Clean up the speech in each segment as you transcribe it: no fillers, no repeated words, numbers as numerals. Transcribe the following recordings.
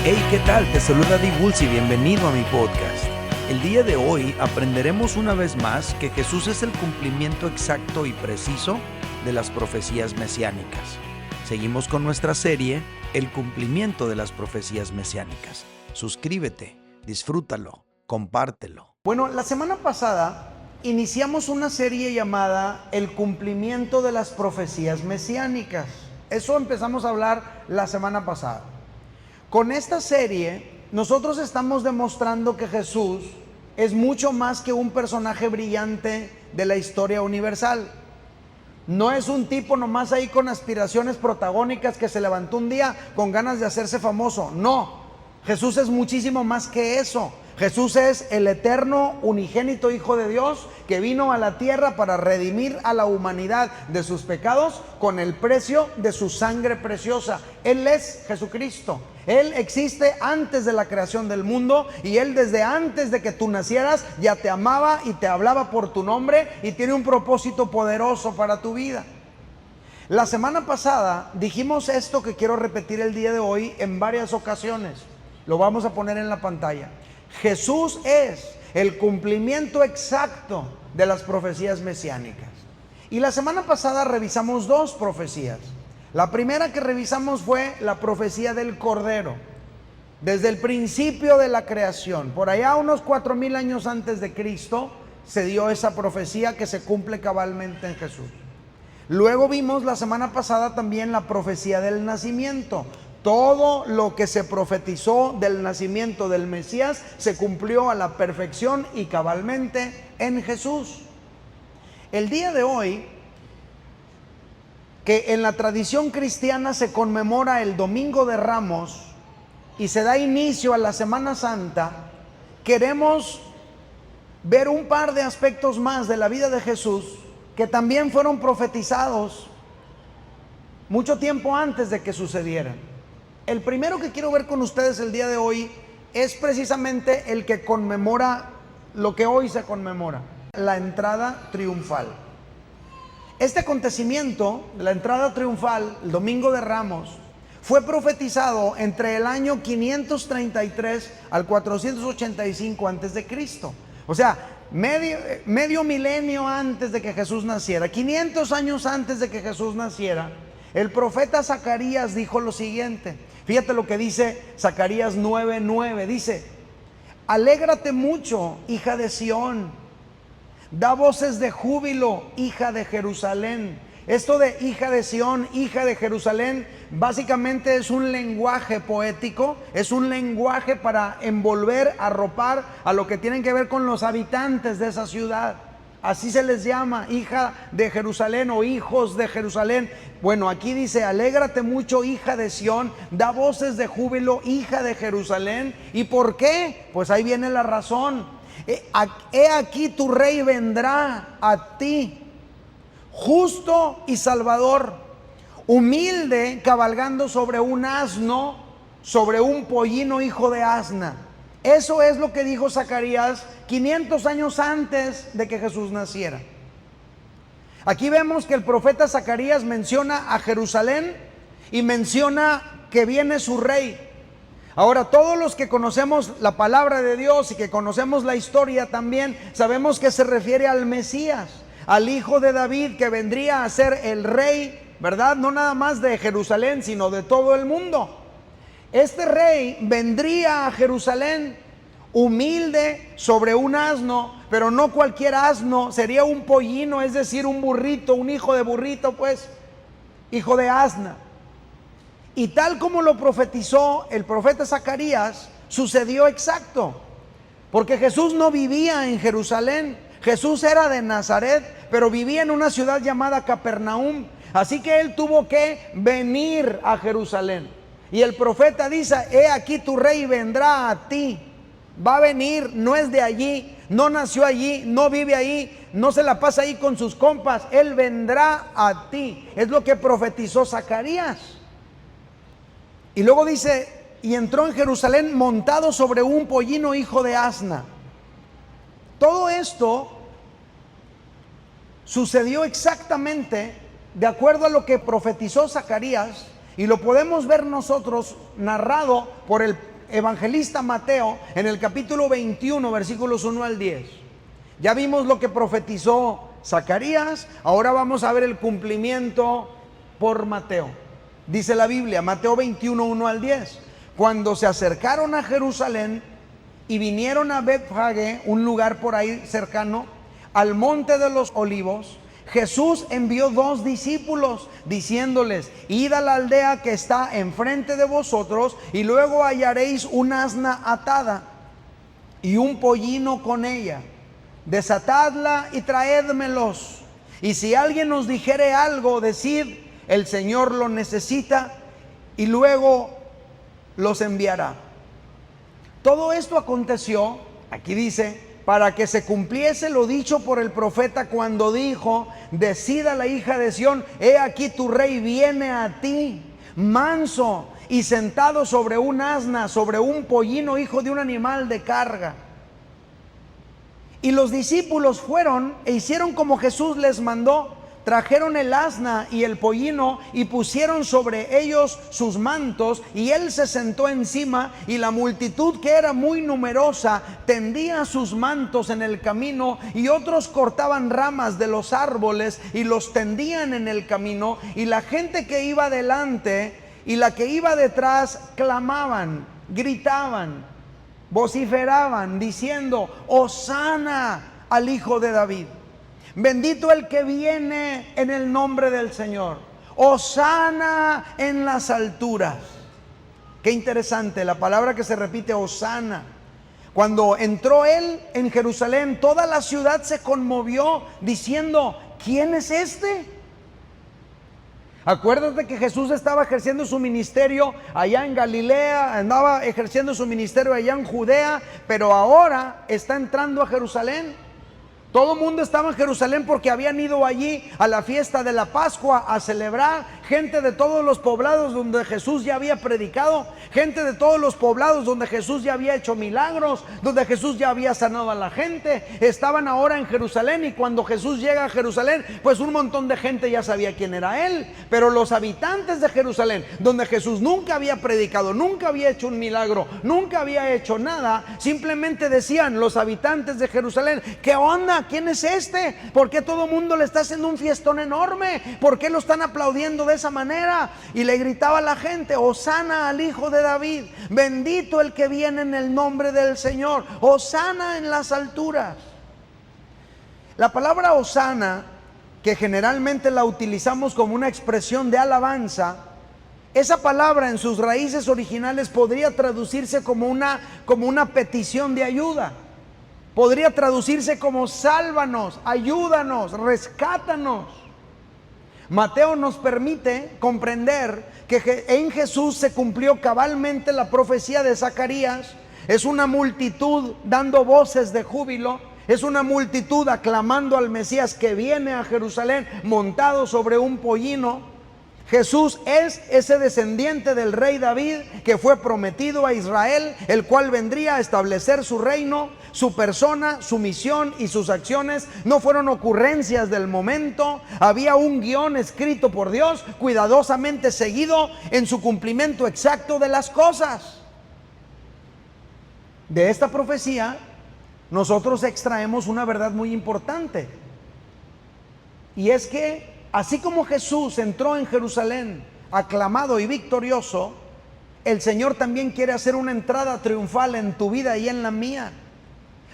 Hey, ¿qué tal? Te saluda Di Bulls y bienvenido a mi podcast. El día de hoy aprenderemos una vez más que Jesús es el cumplimiento exacto y preciso de las profecías mesiánicas. Seguimos con nuestra serie, El cumplimiento de las profecías mesiánicas. Suscríbete, disfrútalo, compártelo. Bueno, la semana pasada iniciamos una serie llamada El cumplimiento de las profecías mesiánicas. Eso empezamos a hablar la semana pasada. Con esta serie, nosotros estamos demostrando que Jesús es mucho más que un personaje brillante de la historia universal. No es un tipo nomás ahí con aspiraciones protagónicas que se levantó un día con ganas de hacerse famoso. No, Jesús es muchísimo más que eso. Jesús es el eterno unigénito Hijo de Dios que vino a la tierra para redimir a la humanidad de sus pecados con el precio de su sangre preciosa. Él es Jesucristo. Él existe antes de la creación del mundo y Él desde antes de que tú nacieras ya te amaba y te hablaba por tu nombre y tiene un propósito poderoso para tu vida. La semana pasada dijimos esto que quiero repetir el día de hoy en varias ocasiones. Lo vamos a poner en la pantalla. Jesús es el cumplimiento exacto de las profecías mesiánicas. Y la semana pasada revisamos dos profecías. La primera que revisamos fue la profecía del Cordero. Desde el principio de la creación, por allá unos 4000 años antes de Cristo, se dio esa profecía que se cumple cabalmente en Jesús. Luego vimos la semana pasada también la profecía del nacimiento. Todo lo que se profetizó del nacimiento del Mesías se cumplió a la perfección y cabalmente en Jesús. El día de hoy, que en la tradición cristiana se conmemora el Domingo de Ramos y se da inicio a la Semana Santa, queremos ver un par de aspectos más de la vida de Jesús que también fueron profetizados mucho tiempo antes de que sucedieran. El primero que quiero ver con ustedes el día de hoy es precisamente el que conmemora lo que hoy se conmemora, la entrada triunfal. Este acontecimiento, la entrada triunfal, el Domingo de Ramos, fue profetizado entre el año 533 al 485 antes de Cristo. O sea, medio milenio antes de que Jesús naciera, 500 años antes de que Jesús naciera, el profeta Zacarías dijo lo siguiente. Fíjate lo que dice Zacarías 9:9. Dice: alégrate mucho, hija de Sión, da voces de júbilo, hija de Jerusalén. Esto de hija de Sión, hija de Jerusalén, básicamente es un lenguaje poético, es un lenguaje para envolver, arropar a lo que tienen que ver con los habitantes de esa ciudad. Así se les llama, hija de Jerusalén o hijos de Jerusalén. Bueno, aquí dice: alégrate mucho, hija de Sión, da voces de júbilo, hija de Jerusalén. ¿Y por qué? Pues ahí viene la razón. He aquí tu rey vendrá a ti, justo y salvador, humilde, cabalgando sobre un asno, sobre un pollino hijo de asna. Eso es lo que dijo Zacarías 500 años antes de que Jesús naciera. Aquí vemos que el profeta Zacarías menciona a Jerusalén y menciona que viene su rey. Ahora, todos los que conocemos la palabra de Dios y que conocemos la historia también, sabemos que se refiere al Mesías, al hijo de David, que vendría a ser el rey, ¿verdad? No nada más de Jerusalén, sino de todo el mundo. Este rey vendría a Jerusalén humilde sobre un asno, pero no cualquier asno, sería un pollino, es decir, un burrito, un hijo de burrito, pues, hijo de asna. Y tal como lo profetizó el profeta Zacarías, sucedió exacto, porque Jesús no vivía en Jerusalén. Jesús era de Nazaret, pero vivía en una ciudad llamada Capernaum. Así que él tuvo que venir a Jerusalén. Y el profeta dice: he aquí tu rey vendrá a ti. Va a venir, no es de allí, no nació allí, no vive ahí, no se la pasa ahí con sus compas. Él vendrá a ti. Es lo que profetizó Zacarías. Y luego dice: y entró en Jerusalén montado sobre un pollino hijo de asna. Todo esto sucedió exactamente de acuerdo a lo que profetizó Zacarías, y lo podemos ver nosotros narrado por el evangelista Mateo en el capítulo 21, versículos 1 al 10. Ya vimos lo que profetizó Zacarías, ahora vamos a ver el cumplimiento por Mateo. Dice la Biblia, Mateo 21, 1 al 10. Cuando se acercaron a Jerusalén y vinieron a Betfagé, un lugar por ahí cercano, al monte de los olivos, Jesús envió 2 discípulos diciéndoles: id a la aldea que está enfrente de vosotros y luego hallaréis un asna atada y un pollino con ella. Desatadla y traédmelos. Y si alguien os dijere algo, decid: el Señor lo necesita, y luego los enviará. Todo esto aconteció, aquí dice, para que se cumpliese lo dicho por el profeta cuando dijo: decida la hija de Sión, he aquí tu rey viene a ti, manso y sentado sobre un asna, sobre un pollino, hijo de un animal de carga. Y los discípulos fueron e hicieron como Jesús les mandó. Trajeron el asna y el pollino y pusieron sobre ellos sus mantos, y él se sentó encima, y la multitud, que era muy numerosa, tendía sus mantos en el camino, y otros cortaban ramas de los árboles y los tendían en el camino, y la gente que iba delante y la que iba detrás clamaban, gritaban, vociferaban diciendo: Hosana al Hijo de David. Bendito el que viene en el nombre del Señor. Hosana en las alturas. Qué interesante la palabra que se repite, Hosana. Cuando entró él en Jerusalén, toda la ciudad se conmovió diciendo: ¿quién es este? Acuérdate que Jesús estaba ejerciendo su ministerio allá en Galilea, andaba ejerciendo su ministerio allá en Judea, pero ahora está entrando a Jerusalén. Todo el mundo estaba en Jerusalén porque habían ido allí a la fiesta de la Pascua a celebrar. Gente de todos los poblados donde Jesús ya había predicado, gente de todos los poblados donde Jesús ya había hecho milagros, donde Jesús ya había sanado a la gente, estaban ahora en Jerusalén. Y cuando Jesús llega a Jerusalén, pues un montón de gente ya sabía quién era él. Pero los habitantes de Jerusalén, donde Jesús nunca había predicado, nunca había hecho un milagro, nunca había hecho nada, simplemente decían los habitantes de Jerusalén: ¿qué onda? ¿Quién es este? ¿Por qué todo el mundo le está haciendo un fiestón enorme? ¿Por qué lo están aplaudiendo de esa manera? Y le gritaba a la gente: Hosana al Hijo de David, bendito el que viene en el nombre del Señor, Hosana en las alturas. La palabra Hosana, que generalmente la utilizamos como una expresión de alabanza, esa palabra en sus raíces originales podría traducirse como una petición de ayuda. Podría traducirse como: sálvanos, ayúdanos, rescátanos. Mateo nos permite comprender que en Jesús se cumplió cabalmente la profecía de Zacarías. Es una multitud dando voces de júbilo, es una multitud aclamando al Mesías que viene a Jerusalén montado sobre un pollino. Jesús es ese descendiente del rey David que fue prometido a Israel, el cual vendría a establecer su reino. Su persona, su misión y sus acciones no fueron ocurrencias del momento. Había un guión escrito por Dios, cuidadosamente seguido en su cumplimiento exacto de las cosas. De esta profecía nosotros extraemos una verdad muy importante, y es que así como Jesús entró en Jerusalén aclamado y victorioso, el Señor también quiere hacer una entrada triunfal en tu vida y en la mía.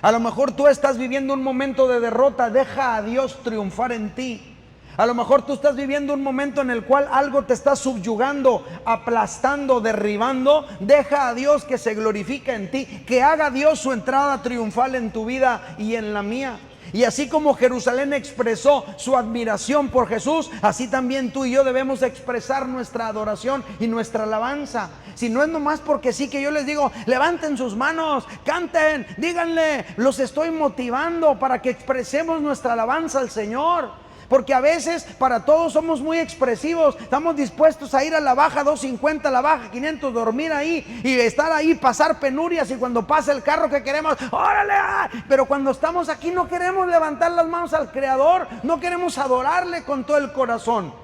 A lo mejor tú estás viviendo un momento de derrota, deja a Dios triunfar en ti. A lo mejor tú estás viviendo un momento en el cual algo te está subyugando, aplastando, derribando. Deja a Dios que se glorifique en ti, que haga Dios su entrada triunfal en tu vida y en la mía. Y así como Jerusalén expresó su admiración por Jesús, así también tú y yo debemos expresar nuestra adoración y nuestra alabanza. Si no es nomás porque sí que yo les digo: levanten sus manos, canten, díganle, los estoy motivando para que expresemos nuestra alabanza al Señor. Porque a veces para todos somos muy expresivos, estamos dispuestos a ir a la baja 250, a la baja 500, dormir ahí y estar ahí, pasar penurias, y cuando pasa el carro que queremos, órale, pero cuando estamos aquí no queremos levantar las manos al Creador, no queremos adorarle con todo el corazón.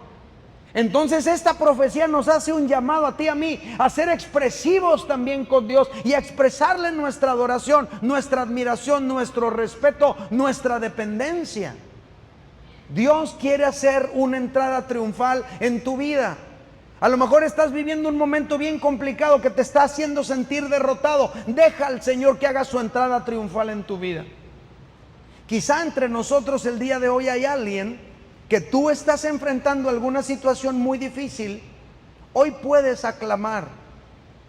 Entonces esta profecía nos hace un llamado a ti y a mí a ser expresivos también con Dios y a expresarle nuestra adoración, nuestra admiración, nuestro respeto, nuestra dependencia. Dios quiere hacer una entrada triunfal en tu vida. A lo mejor estás viviendo un momento bien complicado que te está haciendo sentir derrotado. Deja al Señor que haga su entrada triunfal en tu vida. Quizá entre nosotros el día de hoy hay alguien que tú estás enfrentando alguna situación muy difícil. Hoy puedes aclamar,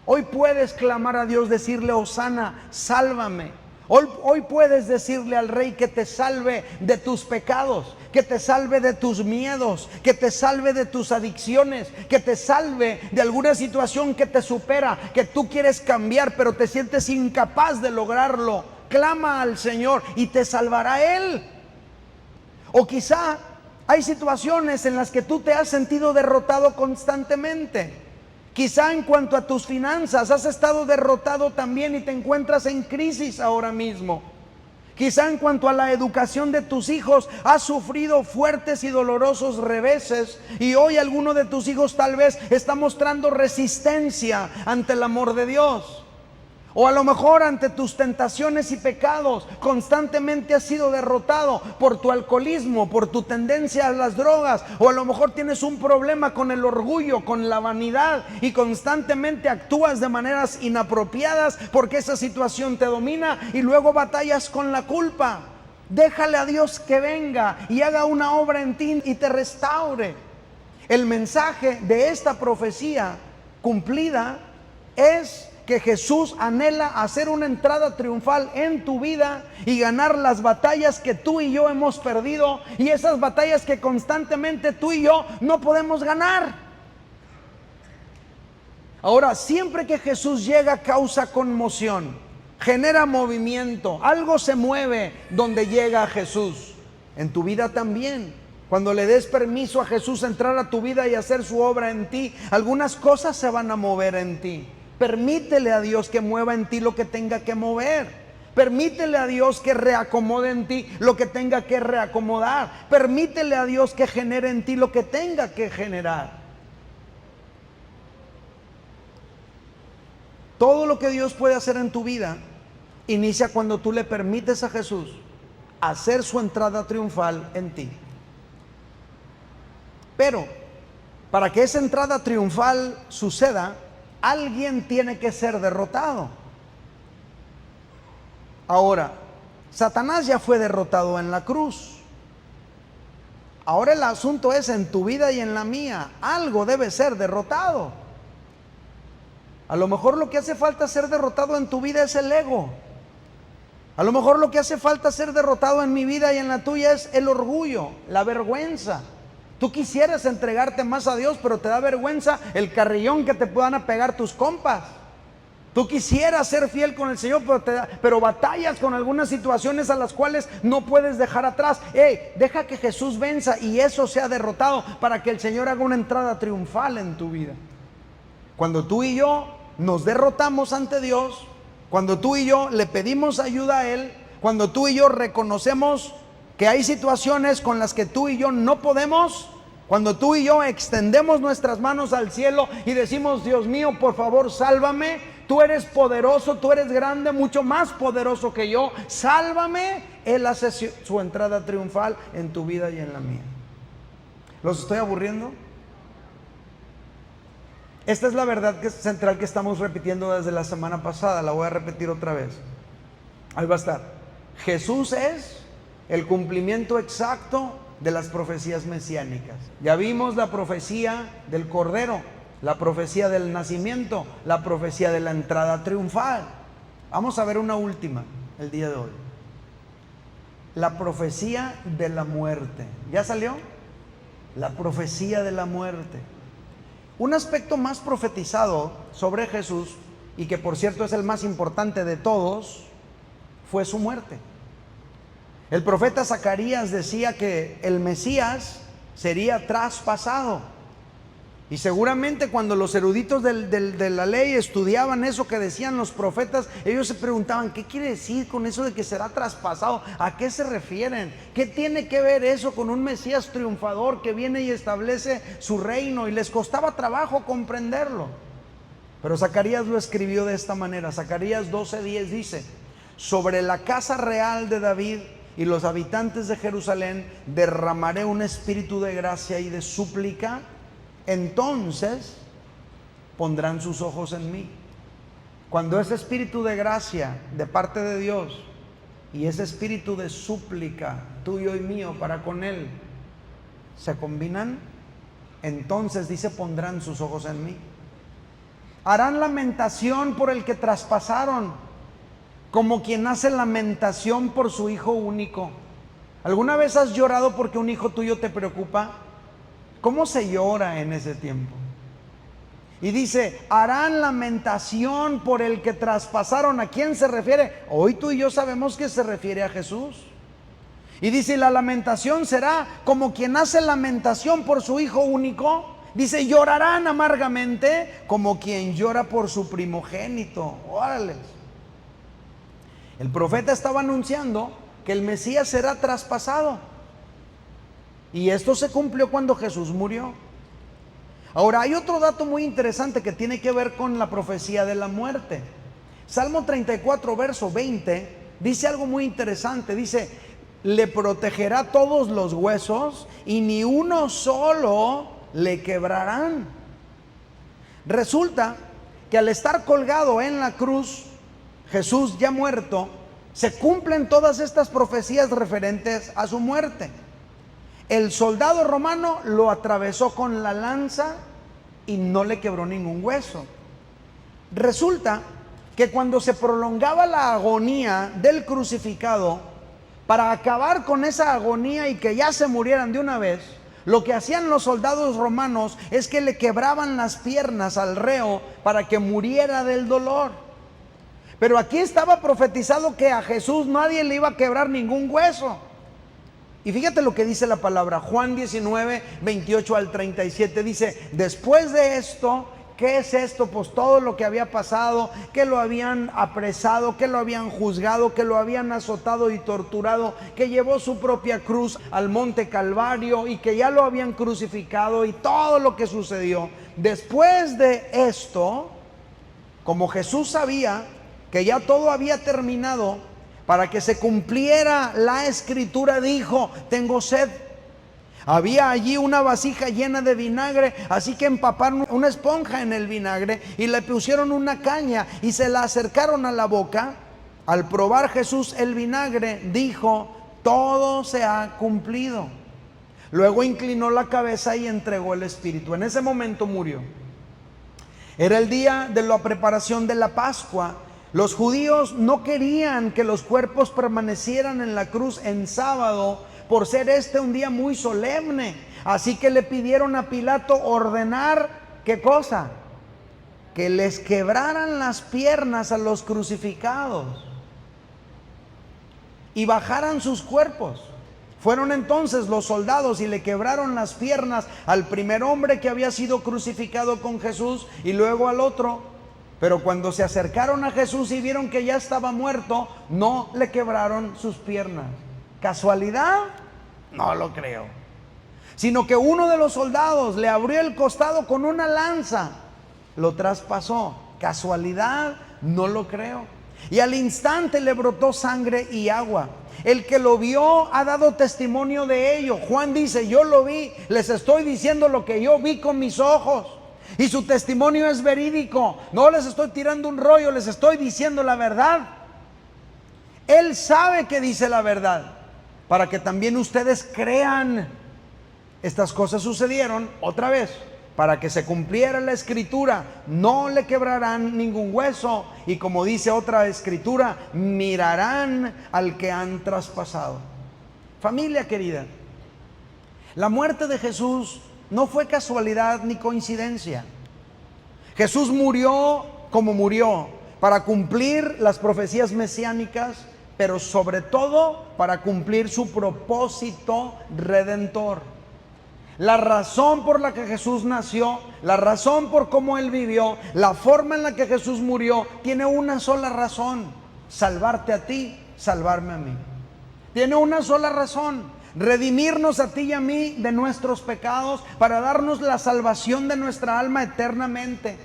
hoy puedes clamar a Dios, decirle: Hosana, sálvame. Hoy puedes decirle al Rey que te salve de tus pecados, que te salve de tus miedos, que te salve de tus adicciones, que te salve de alguna situación que te supera, que tú quieres cambiar pero te sientes incapaz de lograrlo. Clama al Señor y te salvará Él. O quizá hay situaciones en las que tú te has sentido derrotado constantemente. Quizá en cuanto a tus finanzas has estado derrotado también y te encuentras en crisis ahora mismo. Quizá en cuanto a la educación de tus hijos has sufrido fuertes y dolorosos reveses y hoy alguno de tus hijos tal vez está mostrando resistencia ante el amor de Dios. O a lo mejor ante tus tentaciones y pecados constantemente has sido derrotado por tu alcoholismo, por tu tendencia a las drogas. O a lo mejor tienes un problema con el orgullo, con la vanidad y constantemente actúas de maneras inapropiadas porque esa situación te domina y luego batallas con la culpa. Déjale a Dios que venga y haga una obra en ti y te restaure. El mensaje de esta profecía cumplida es que Jesús anhela hacer una entrada triunfal en tu vida y ganar las batallas que tú y yo hemos perdido y esas batallas que constantemente tú y yo no podemos ganar. Ahora, siempre que Jesús llega causa conmoción, genera movimiento, algo se mueve donde llega Jesús. En tu vida también. Cuando le des permiso a Jesús entrar a tu vida y hacer su obra en ti, algunas cosas se van a mover en ti. Permítele a Dios que mueva en ti lo que tenga que mover. Permítele a Dios que reacomode en ti lo que tenga que reacomodar. Permítele a Dios que genere en ti lo que tenga que generar. Todo lo que Dios puede hacer en tu vida inicia cuando tú le permites a Jesús hacer su entrada triunfal en ti. Pero para que esa entrada triunfal suceda, alguien tiene que ser derrotado. Ahora, Satanás ya fue derrotado en la cruz. Ahora el asunto es en tu vida y en la mía. Algo debe ser derrotado. A lo mejor lo que hace falta ser derrotado en tu vida es el ego. A lo mejor lo que hace falta ser derrotado en mi vida y en la tuya es el orgullo, la vergüenza. Tú quisieras entregarte más a Dios, pero te da vergüenza el carrillón que te puedan pegar tus compas. Tú quisieras ser fiel con el Señor, pero batallas con algunas situaciones a las cuales no puedes dejar atrás. Deja que Jesús venza y eso sea derrotado para que el Señor haga una entrada triunfal en tu vida. Cuando tú y yo nos derrotamos ante Dios, cuando tú y yo le pedimos ayuda a Él, cuando tú y yo reconocemos que hay situaciones con las que tú y yo no podemos, cuando tú y yo extendemos nuestras manos al cielo y decimos: Dios mío, por favor, sálvame, tú eres poderoso, tú eres grande, mucho más poderoso que yo, sálvame. Él hace su entrada triunfal en tu vida y en la mía. ¿Los estoy aburriendo? Esta es la verdad central que estamos repitiendo desde la semana pasada, la voy a repetir otra vez. Ahí va a estar. Jesús es el cumplimiento exacto de las profecías mesiánicas. Ya vimos la profecía del Cordero, la profecía del nacimiento, la profecía de la entrada triunfal. Vamos a ver una última el día de hoy. La profecía de la muerte. ¿Ya salió? La profecía de la muerte. Un aspecto más profetizado sobre Jesús, y que por cierto es el más importante de todos, fue su muerte. El profeta Zacarías decía que el Mesías sería traspasado. Y seguramente cuando los eruditos de la ley estudiaban eso que decían los profetas, ellos se preguntaban, ¿qué quiere decir con eso de que será traspasado? ¿A qué se refieren? ¿Qué tiene que ver eso con un Mesías triunfador que viene y establece su reino? Y les costaba trabajo comprenderlo. Pero Zacarías lo escribió de esta manera. Zacarías 12:10 dice: sobre la casa real de David y los habitantes de Jerusalén derramaré un espíritu de gracia y de súplica. Entonces pondrán sus ojos en mí. Cuando ese espíritu de gracia de parte de Dios y ese espíritu de súplica tuyo y mío para con Él se combinan, entonces dice, pondrán sus ojos en mí. Harán lamentación por el que traspasaron, como quien hace lamentación por su hijo único. ¿Alguna vez has llorado porque un hijo tuyo te preocupa? ¿Cómo se llora en ese tiempo? Y dice, harán lamentación por el que traspasaron. ¿A quién se refiere? Hoy tú y yo sabemos que se refiere a Jesús. Y dice, la lamentación será como quien hace lamentación por su hijo único. Dice, llorarán amargamente como quien llora por su primogénito. Órale. El profeta estaba anunciando que el Mesías será traspasado. Y esto se cumplió cuando Jesús murió. Ahora, hay otro dato muy interesante que tiene que ver con la profecía de la muerte. Salmo 34, verso 20, dice algo muy interesante. Dice, le protegerá todos los huesos y ni uno solo le quebrarán. Resulta que al estar colgado en la cruz, Jesús ya muerto, se cumplen todas estas profecías referentes a su muerte. El soldado romano lo atravesó con la lanza y no le quebró ningún hueso. Resulta que cuando se prolongaba la agonía del crucificado, para acabar con esa agonía y que ya se murieran de una vez, lo que hacían los soldados romanos es que le quebraban las piernas al reo para que muriera del dolor. Pero aquí estaba profetizado que a Jesús nadie le iba a quebrar ningún hueso. Y fíjate lo que dice la palabra, Juan 19, 28 al 37, dice, después de esto, ¿qué es esto? Pues todo lo que había pasado, que lo habían apresado, que lo habían juzgado, que lo habían azotado y torturado, que llevó su propia cruz al monte Calvario y que ya lo habían crucificado y todo lo que sucedió. Después de esto, como Jesús sabía que ya todo había terminado, para que se cumpliera la escritura, dijo, tengo sed. Había allí una vasija llena de vinagre, así que empaparon una esponja en el vinagre y le pusieron una caña y se la acercaron a la boca. Al probar Jesús el vinagre, dijo, todo se ha cumplido. Luego inclinó la cabeza y entregó el espíritu. En ese momento murió. Era el día de la preparación de la Pascua. Los judíos no querían que los cuerpos permanecieran en la cruz en sábado, por ser un día muy solemne. Así que le pidieron a Pilato ordenar, ¿qué cosa? Que les quebraran las piernas a los crucificados y bajaran sus cuerpos. Fueron entonces los soldados y le quebraron las piernas al primer hombre que había sido crucificado con Jesús y luego al otro. Pero cuando se acercaron a Jesús y vieron que ya estaba muerto, no le quebraron sus piernas. ¿Casualidad? No lo creo. Sino que uno de los soldados le abrió el costado con una lanza, lo traspasó. ¿Casualidad? No lo creo. Y al instante le brotó sangre y agua. El que lo vio ha dado testimonio de ello. Juan dice, yo lo vi, les estoy diciendo lo que yo vi con mis ojos. Y su testimonio es verídico. No les estoy tirando un rollo, les estoy diciendo la verdad. Él sabe que dice la verdad, para que también ustedes crean. Estas cosas sucedieron, otra vez, para que se cumpliera la escritura. No le quebrarán ningún hueso. Y como dice otra escritura, mirarán al que han traspasado. Familia querida, la muerte de Jesús no fue casualidad ni coincidencia. Jesús murió como murió para cumplir las profecías mesiánicas, pero sobre todo para cumplir su propósito redentor. La razón por la que Jesús nació, la razón por cómo Él vivió, la forma en la que Jesús murió, tiene una sola razón: salvarte a ti, salvarme a mí. Tiene una sola razón: redimirnos a ti y a mí de nuestros pecados para darnos la salvación de nuestra alma eternamente.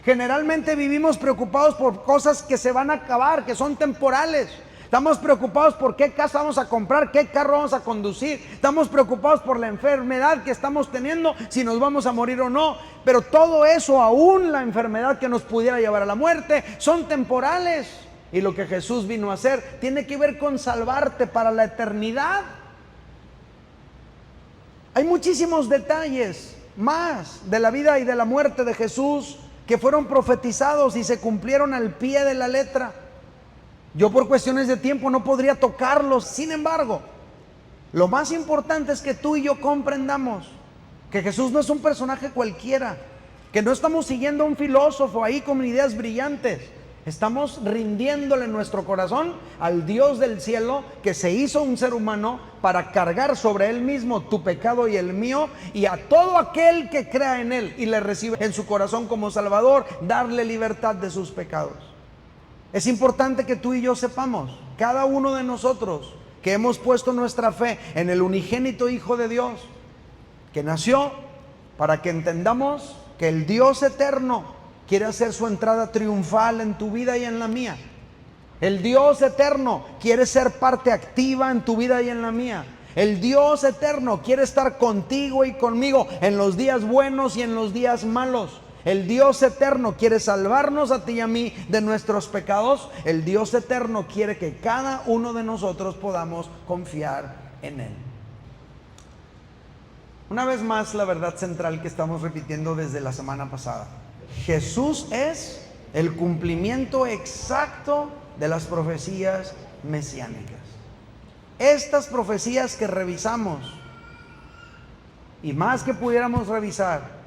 Generalmente vivimos preocupados por cosas que se van a acabar, que son temporales. Estamos preocupados por qué casa vamos a comprar, qué carro vamos a conducir. Estamos preocupados por la enfermedad que estamos teniendo, si nos vamos a morir o no. Pero todo eso, aún la enfermedad que nos pudiera llevar a la muerte, son temporales. Y lo que Jesús vino a hacer tiene que ver con salvarte para la eternidad. Hay muchísimos detalles más de la vida y de la muerte de Jesús que fueron profetizados y se cumplieron al pie de la letra. Yo por cuestiones de tiempo no podría tocarlos. Sin embargo, lo más importante es que tú y yo comprendamos que Jesús no es un personaje cualquiera, que no estamos siguiendo a un filósofo ahí con ideas brillantes. Estamos rindiéndole nuestro corazón al Dios del cielo, que se hizo un ser humano para cargar sobre Él mismo tu pecado y el mío, y a todo aquel que crea en Él y le recibe en su corazón como Salvador, darle libertad de sus pecados. Es importante que tú y yo sepamos, cada uno de nosotros que hemos puesto nuestra fe en el unigénito Hijo de Dios, que nació para que entendamos que el Dios eterno quiere hacer su entrada triunfal en tu vida y en la mía. El Dios eterno quiere ser parte activa en tu vida y en la mía. El Dios eterno quiere estar contigo y conmigo en los días buenos y en los días malos. El Dios eterno quiere salvarnos a ti y a mí de nuestros pecados. El Dios eterno quiere que cada uno de nosotros podamos confiar en Él. Una vez más, la verdad central que estamos repitiendo desde la semana pasada: Jesús es el cumplimiento exacto de las profecías mesiánicas. Estas profecías que revisamos, y más que pudiéramos revisar,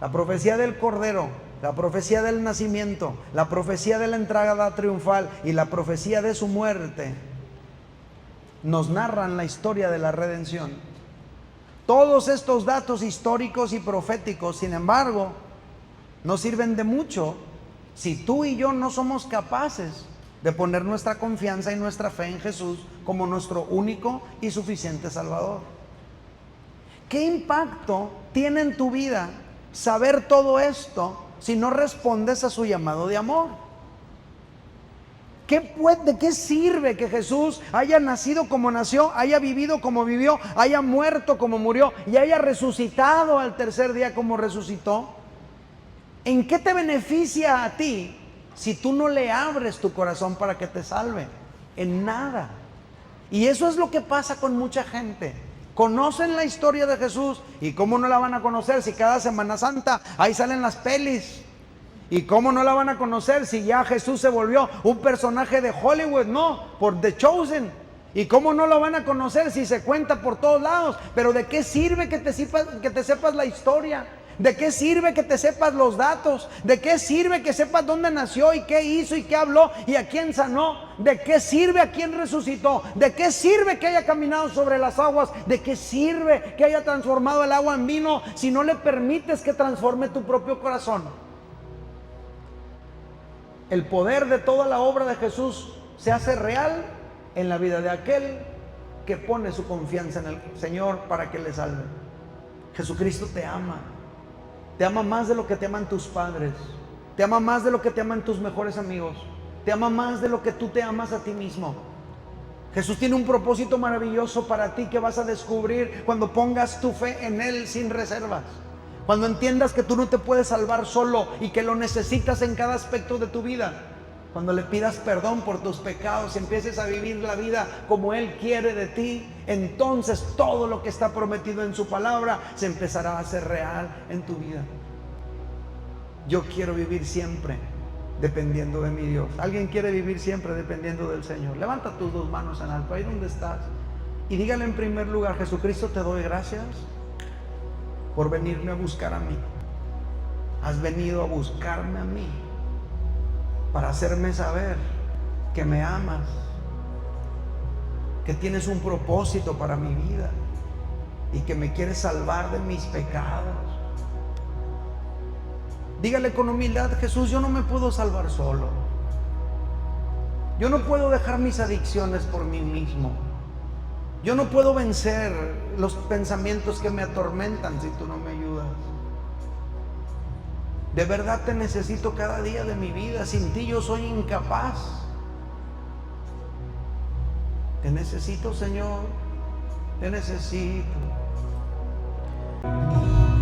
la profecía del Cordero, la profecía del nacimiento, la profecía de la entrada triunfal y la profecía de su muerte, nos narran la historia de la redención. Todos estos datos históricos y proféticos, sin embargo, no sirven de mucho si tú y yo no somos capaces de poner nuestra confianza y nuestra fe en Jesús como nuestro único y suficiente Salvador. ¿Qué impacto tiene en tu vida saber todo esto si no respondes a su llamado de amor? ¿De qué sirve que Jesús haya nacido como nació, haya vivido como vivió, haya muerto como murió y haya resucitado al tercer día como resucitó? ¿En qué te beneficia a ti si tú no le abres tu corazón para que te salve? En nada. Y eso es lo que pasa con mucha gente. Conocen la historia de Jesús, y cómo no la van a conocer si cada Semana Santa ahí salen las pelis. Y cómo no la van a conocer si ya Jesús se volvió un personaje de Hollywood, no, por The Chosen. Y cómo no lo van a conocer si se cuenta por todos lados. Pero ¿de qué sirve que te sepas la historia? ¿De qué sirve que te sepas los datos? ¿De qué sirve que sepas dónde nació y qué hizo y qué habló y a quién sanó? ¿De qué sirve a quién resucitó? ¿De qué sirve que haya caminado sobre las aguas? ¿De qué sirve que haya transformado el agua en vino si no le permites que transforme tu propio corazón? El poder de toda la obra de Jesús se hace real en la vida de aquel que pone su confianza en el Señor para que le salve. Jesucristo te ama. Te ama más de lo que te aman tus padres. Te ama más de lo que te aman tus mejores amigos. Te ama más de lo que tú te amas a ti mismo. Jesús tiene un propósito maravilloso para ti que vas a descubrir cuando pongas tu fe en Él sin reservas. Cuando entiendas que tú no te puedes salvar solo y que lo necesitas en cada aspecto de tu vida. Cuando le pidas perdón por tus pecados y empieces a vivir la vida como Él quiere de ti, entonces todo lo que está prometido en su palabra se empezará a hacer real en tu vida. Yo quiero vivir siempre dependiendo de mi Dios. ¿Alguien quiere vivir siempre dependiendo del Señor? Levanta tus dos manos en alto, ahí donde estás, y dígale en primer lugar: Jesucristo, te doy gracias por venirme a buscar a mí. Has venido a buscarme a mí para hacerme saber que me amas, que tienes un propósito para mi vida. y que me quiere salvar de mis pecados. Dígale con humildad: Jesús, yo no me puedo salvar solo. Yo no puedo dejar mis adicciones por mí mismo. Yo no puedo vencer los pensamientos que me atormentan si tú no me ayudas. De verdad te necesito cada día de mi vida. Sin ti yo soy incapaz. Te necesito, Señor. Te necesito.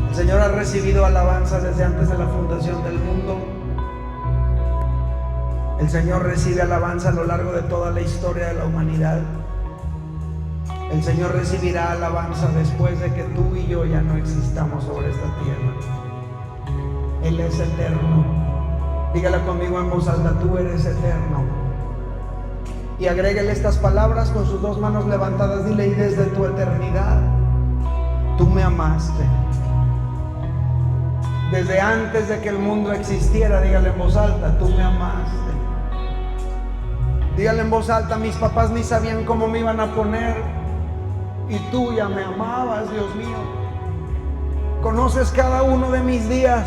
El Señor ha recibido alabanza desde antes de la fundación del mundo. El Señor recibe alabanza a lo largo de toda la historia de la humanidad. El Señor recibirá alabanza después de que tú y yo ya no existamos sobre esta tierra. Él es eterno. Dígala conmigo en voz alta: tú eres eterno. Y agréguele estas palabras con sus dos manos levantadas. Dile: y desde tu eternidad tú me amaste. Desde antes de que el mundo existiera, dígale en voz alta: tú me amaste. Dígale en voz alta: mis papás ni sabían cómo me iban a poner, y tú ya me amabas, Dios mío. Conoces cada uno de mis días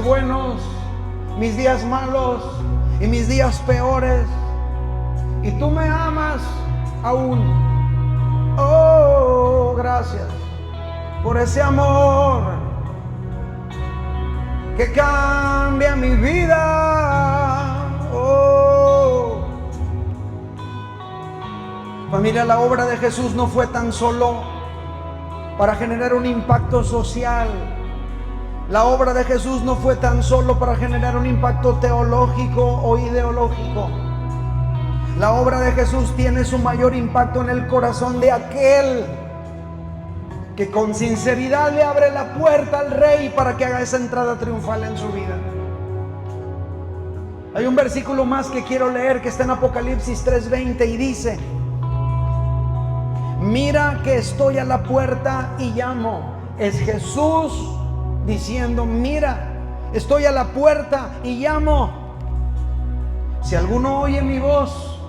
buenos, mis días malos y mis días peores, y tú me amas aún. Oh, gracias por ese amor que cambia mi vida. Oh, familia, la obra de Jesús no fue tan solo para generar un impacto social. La obra de Jesús no fue tan solo para generar un impacto teológico o ideológico. La obra de Jesús tiene su mayor impacto en el corazón de aquel que con sinceridad le abre la puerta al Rey para que haga esa entrada triunfal en su vida. Hay un versículo más que quiero leer, que está en Apocalipsis 3:20, y dice: mira que estoy a la puerta y llamo. Es Jesús diciendo: mira, estoy a la puerta y llamo. Si alguno oye mi voz,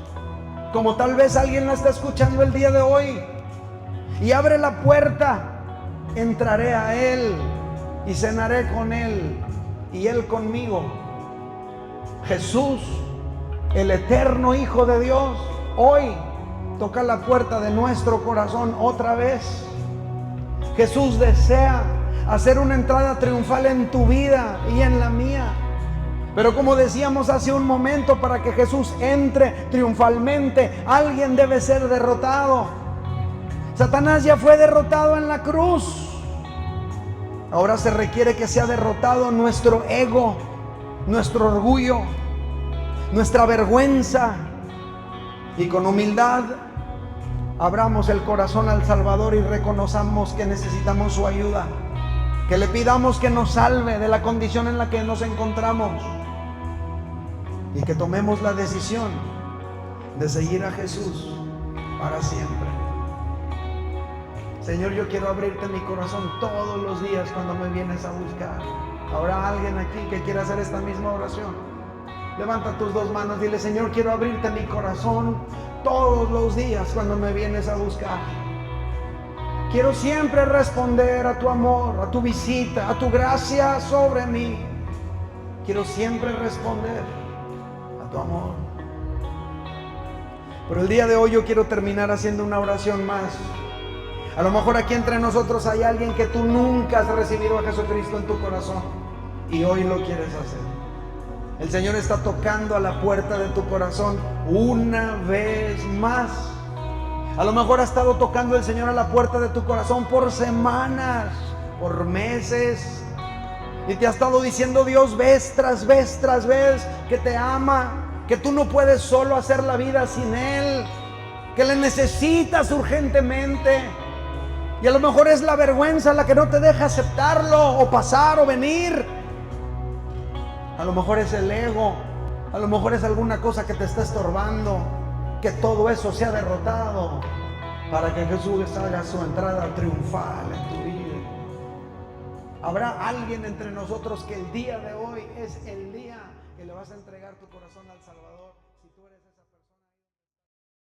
como tal vez alguien la está escuchando el día de hoy, y abre la puerta, entraré a él y cenaré con él y él conmigo. Jesús, el eterno Hijo de Dios, hoy toca la puerta de nuestro corazón otra vez. Jesús desea hacer una entrada triunfal en tu vida y en la mía. Pero como decíamos hace un momento, para que Jesús entre triunfalmente, alguien debe ser derrotado. Satanás ya fue derrotado en la cruz. Ahora se requiere que sea derrotado nuestro ego, nuestro orgullo, nuestra vergüenza. Y con humildad abramos el corazón al Salvador y reconozcamos que necesitamos su ayuda. Que le pidamos que nos salve de la condición en la que nos encontramos. Y que tomemos la decisión de seguir a Jesús para siempre. Señor, yo quiero abrirte mi corazón todos los días cuando me vienes a buscar. ¿Habrá alguien aquí que quiera hacer esta misma oración? Levanta tus dos manos, dile: Señor, quiero abrirte mi corazón todos los días cuando me vienes a buscar. Quiero siempre responder a tu amor, a tu visita, a tu gracia sobre mí. Quiero siempre responder a tu amor. Pero el día de hoy yo quiero terminar haciendo una oración más. A lo mejor aquí entre nosotros hay alguien que tú nunca has recibido a Jesucristo en tu corazón y hoy lo quieres hacer. El Señor está tocando a la puerta de tu corazón una vez más. A lo mejor ha estado tocando el Señor a la puerta de tu corazón por semanas, por meses, y te ha estado diciendo Dios vez tras vez tras vez que te ama, que tú no puedes solo hacer la vida sin Él, que le necesitas urgentemente. Y a lo mejor es la vergüenza la que no te deja aceptarlo o pasar o venir. A lo mejor es el ego, a lo mejor es alguna cosa que te está estorbando. Que todo eso sea derrotado para que Jesús haga su entrada triunfal en tu vida. Habrá alguien entre nosotros que el día de hoy es el día que le vas a entregar tu corazón al Salvador.